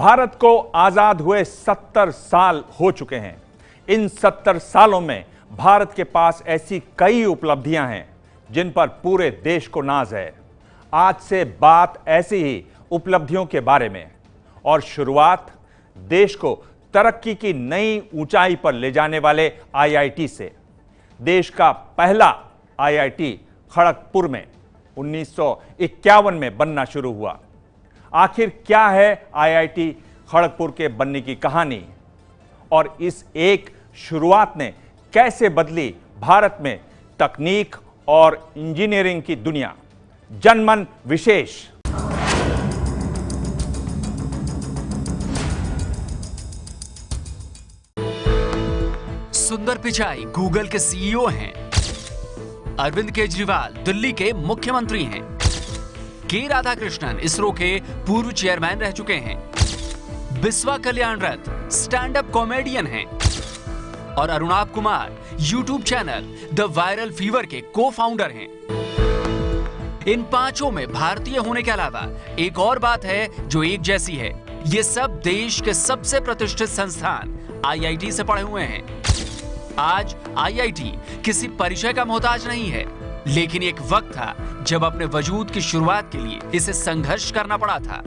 भारत को आजाद हुए 70 साल हो चुके हैं। इन 70 सालों में भारत के पास ऐसी कई उपलब्धियां हैं जिन पर पूरे देश को नाज है। आज से बात ऐसी ही उपलब्धियों के बारे में और शुरुआत देश को तरक्की की नई ऊंचाई पर ले जाने वाले आईआईटी से। देश का पहला आईआईटी खड़गपुर में 1951 में बनना शुरू हुआ। आखिर क्या है आईआईटी खड़गपुर के बनने की कहानी और इस एक शुरुआत ने कैसे बदली भारत में तकनीक और इंजीनियरिंग की दुनिया। जनमन विशेष। सुंदर पिचाई गूगल के सीईओ हैं। अरविंद केजरीवाल दिल्ली के मुख्यमंत्री हैं। के राधाकृष्णन इसरो के पूर्व चेयरमैन रह चुके हैं। बिस्वा कल्याण रथ स्टैंड अप कॉमेडियन हैं और Arunabh Kumar YouTube channel the viral fever के को फाउंडर हैं। इन पांचों में भारतीय होने के अलावा एक और बात है जो एक जैसी है। ये सब देश के सबसे प्रतिष्ठित संस्थान आईआईटी से पढ़े हुए हैं। आज आईआईटी किसी परिचय का मोहताज नहीं है, लेकिन एक वक्त था जब अपने वजूद की शुरुआत के लिए इसे संघर्ष करना पड़ा था।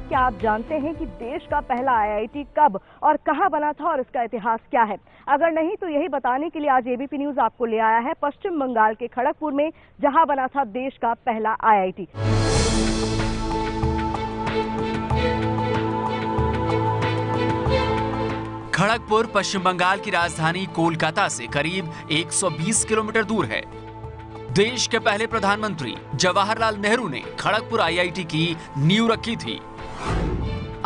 क्या आप जानते हैं कि देश का पहला आईआईटी कब और कहां बना था और इसका इतिहास क्या है? अगर नहीं तो यही बताने के लिए आज एबीपी न्यूज आपको ले आया है पश्चिम बंगाल के खड़गपुर में, जहां बना था देश का पहला आईआईटी। खड़गपुर पश्चिम बंगाल की राजधानी कोलकाता से करीब 120 किलोमीटर दूर है। देश के पहले प्रधानमंत्री जवाहरलाल नेहरू ने खड़गपुर आईआईटी की नींव रखी थी।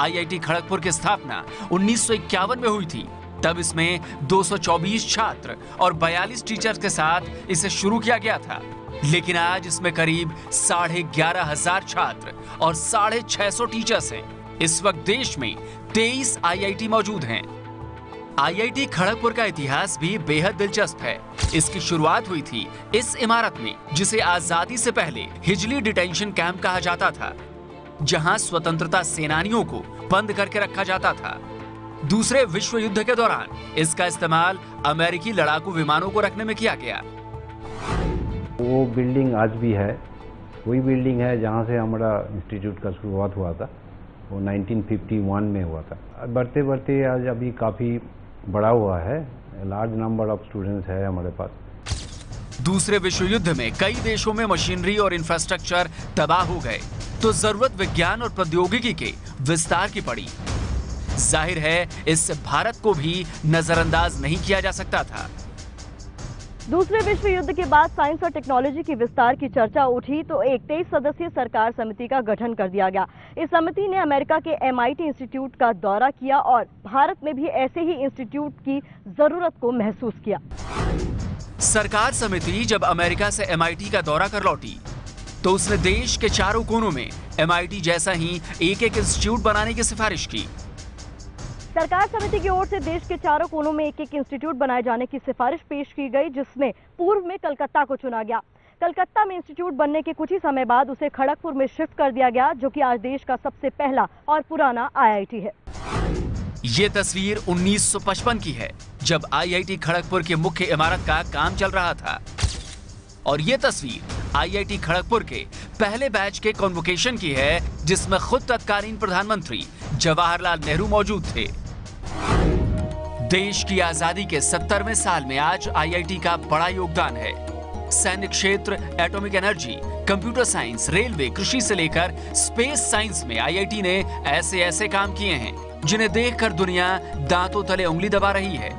आईआईटी खड़गपुर की स्थापना 1951 में हुई थी। तब इसमें 224 छात्र और 42 टीचर्स के साथ इसे शुरू किया गया था, लेकिन आज इसमें करीब 11,500 छात्र और 650 टीचर्स हैं। इस वक्त देश में 23 आईआईटी मौजूद हैं। आईआईटी खड़गपुर का इतिहास भी बेहद दिलचस्प है। इसकी शुरुआत हुई थी इस इमारत में, जिसे आजादी से पहले हिजली डिटेंशन कैंप कहा जाता था, जहां स्वतंत्रता सेनानियों को बंद करके रखा जाता था। दूसरे विश्व युद्ध के दौरान इसका इस्तेमाल अमेरिकी लड़ाकू विमानों को रखने में किया गया। वो बिल्डिंग आज भी है, वही बिल्डिंग है जहां से हमारा इंस्टीट्यूट का शुरुआत हुआ था। वो 1951 में हुआ था। बढ़ते बढ़ते आज अभी काफी बड़ा हुआ है। लार्ज नंबर ऑफ स्टूडेंट्स है हमारे पास। दूसरे विश्व युद्ध में कई देशों में मशीनरी और इंफ्रास्ट्रक्चर तबाह हो गए, तो जरूरत विज्ञान और प्रौद्योगिकी के विस्तार की पड़ी। जाहिर है इससे भारत को भी नजरअंदाज नहीं किया जा सकता था। दूसरे विश्व युद्ध के बाद साइंस और टेक्नोलॉजी की विस्तार की चर्चा उठी तो एक 23 सदस्यीय सरकार समिति का गठन कर दिया गया। इस समिति ने अमेरिका के एमआईटी इंस्टीट्यूट का दौरा किया और भारत में भी ऐसे ही इंस्टीट्यूट की जरूरत को महसूस किया। सरकार समिति जब अमेरिका से एमआईटी का दौरा कर लौटी तो उसने देश के चारों कोनों में एमआईटी जैसा ही एक इंस्टीट्यूट बनाने की सिफारिश की। सरकार समिति की ओर से देश के चारों कोनों में एक इंस्टीट्यूट बनाए जाने की सिफारिश पेश की गई, जिसमें पूर्व में कलकत्ता को चुना गया। कलकत्ता में इंस्टीट्यूट बनने के कुछ ही समय बाद उसे खड़गपुर में शिफ्ट कर दिया गया, जो कि आज देश का सबसे पहला और पुराना आईआईटी है। ये तस्वीर 1955 की है, जब आईआईटी खड़गपुर की मुख्य इमारत का काम चल रहा था। और ये तस्वीर आईआईटी खड़गपुर के पहले बैच के कॉन्वोकेशन की है, जिसमें खुद तत्कालीन प्रधानमंत्री जवाहरलाल नेहरू मौजूद थे। देश की आजादी के 70वें साल में आज आईआईटी का बड़ा योगदान है। सैन्य क्षेत्र, atomic energy, computer science, railway, कृषि से लेकर स्पेस साइंस में आईआईटी ने ऐसे काम किए हैं जिन्हें देखकर दुनिया दांतों तले उंगली दबा रही है।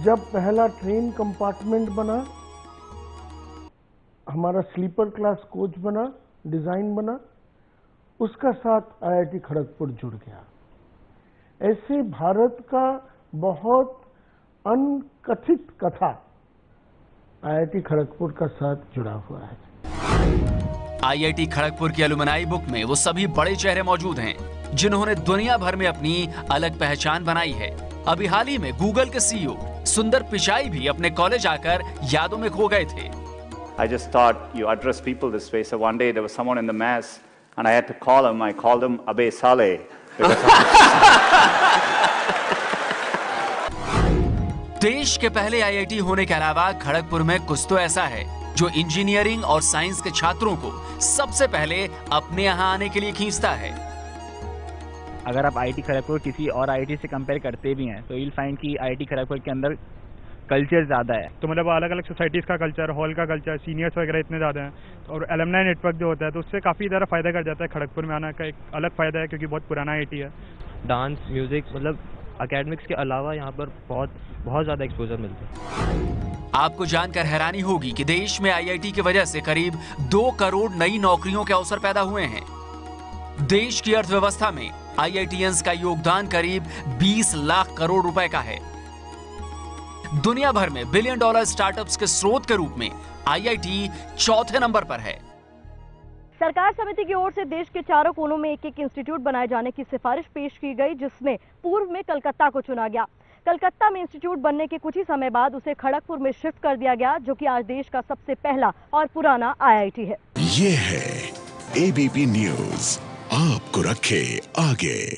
जब पहला ट्रेन कंपार्टमेंट बना, हमारा स्लीपर क्लास कोच बना, डिजाइन बना, उसका साथ आईआईटी खड़गपुर जुड़ गया। ऐसे भारत का बहुत अनकथित कथा आईआईटी खड़गपुर का साथ जुड़ा हुआ है। आईआईटी खड़गपुर की अलुमनाई बुक में वो सभी बड़े चेहरे मौजूद हैं जिन्होंने दुनिया भर में अपनी अलग पहचान बनाई है। अभी हाल ही में गूगल के सीईओ सुंदर पिचाई भी अपने कॉलेज आकर यादों में खो गए थे। I just thought you address people this way. So one day there was someone in the mass and I had to call him. I called him Abe Saleh. देश के पहले आईआईटी होने के अलावा खड़गपुर में कुछ तो ऐसा है जो इंजीनियरिंग और साइंस के छात्रों को सबसे पहले अपने यहाँ आने के लिए खींचता है। अगर आप आईआईटी खड़गपुर किसी और आईआईटी से कंपेयर करते भी हैं तो you'll find कि आईआईटी खड़गपुर के अंदर कल्चर ज़्यादा है। तो मतलब अलग अलग सोसाइटीज़ का कल्चर, हॉल का कल्चर, सीनियर्स वगैरह इतने ज़्यादा हैं और एलुमनाई नेटवर्क जो होता है तो उससे काफ़ी ज़्यादा फ़ायदा कर जाता है। खड़गपुर में आना का एक अलग फ़ायदा है क्योंकि बहुत पुराना आईआईटी है। डांस, म्यूज़िक, मतलब एकेडमिक्स के अलावा यहाँ पर बहुत ज़्यादा एक्सपोजर मिलता है। आपको जानकर हैरानी होगी कि देश में आईआईटी की वजह से करीब 2 करोड़ नई नौकरियों के अवसर पैदा हुए हैं। देश की अर्थव्यवस्था में आईआईटीएंस का योगदान करीब 20 लाख करोड़ रुपए का है। दुनिया भर में बिलियन डॉलर स्टार्टअप्स के स्रोत के रूप में आईआईटी चौथे नंबर पर है। सरकार समिति की ओर से देश के चारों कोनों में एक इंस्टीट्यूट बनाए जाने की सिफारिश पेश की गई, जिसमें पूर्व में कलकत्ता को चुना गया। कलकत्ता में इंस्टीट्यूट बनने के कुछ ही समय बाद उसे खड़गपुर में शिफ्ट कर दिया गया, जो कि आज देश का सबसे पहला और पुराना आईआईटी है। ये है एबीपी न्यूज़, आपको रखे आगे।